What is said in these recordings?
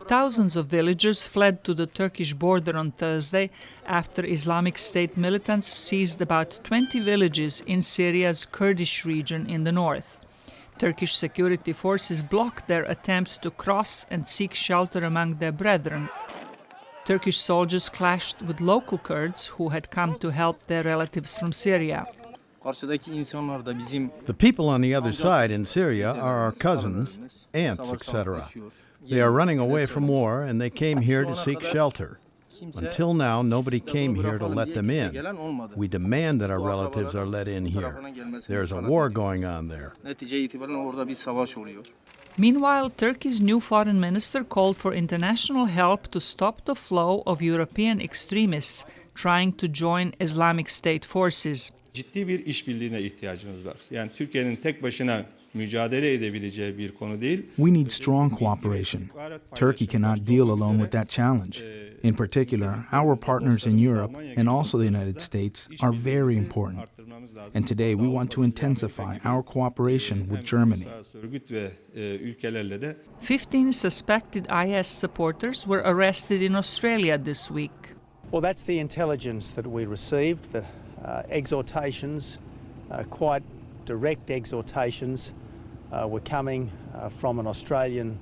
Thousands of villagers fled to the Turkish border on Thursday after Islamic State militants seized about 20 villages in Syria's Kurdish region in the north. Turkish security forces blocked their attempt to cross and seek shelter among their brethren. Turkish soldiers clashed with local Kurds who had come to help their relatives from Syria. The people on the other side in Syria are our cousins, aunts, etc. They are running away from war and they came here to seek shelter. Until now, nobody came here to let them in. We demand that our relatives are let in here. There's a war going on there. Meanwhile, Turkey's new foreign minister called for international help to stop the flow of European extremists trying to join Islamic State forces. Ciddi bir işbirliğine ihtiyacımız var. Yani Türkiye'nin tek başına mücadele edebileceği bir konu değil. We need strong cooperation. Turkey cannot deal alone with that challenge. In particular, our partners in Europe and also the United States are very important. And today we want to intensify our cooperation with Germany. 15 suspected IS supporters were arrested in Australia this week. Well, that's the intelligence that we received, the exhortations, quite direct exhortations, were coming from an Australian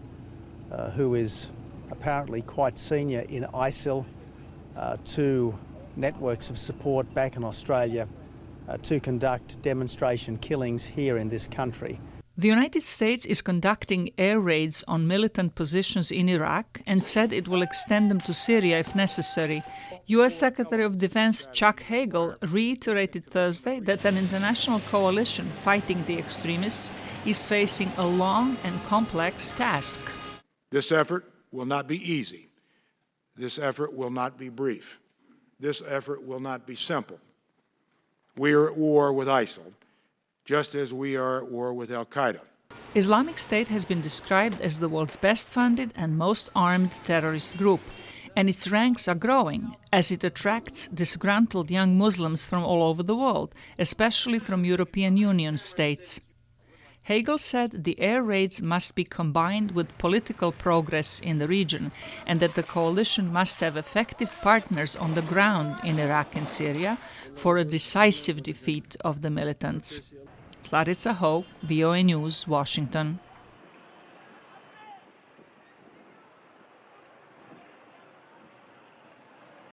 who is apparently quite senior in ISIL to networks of support back in Australia to conduct demonstration killings here in this country. The United States is conducting air raids on militant positions in Iraq and said it will extend them to Syria if necessary. U.S. Secretary of Defense Chuck Hagel reiterated Thursday that an international coalition fighting the extremists is facing a long and complex task. This effort will not be easy. This effort will not be brief. This effort will not be simple. We are at war with ISIL, just as we are at war with al-Qaeda. Islamic State has been described as the world's best funded and most armed terrorist group, and its ranks are growing as it attracts disgruntled young Muslims from all over the world, especially from European Union states. Hagel said the air raids must be combined with political progress in the region and that the coalition must have effective partners on the ground in Iraq and Syria for a decisive defeat of the militants. Zlatica Hoke, VOA News, Washington.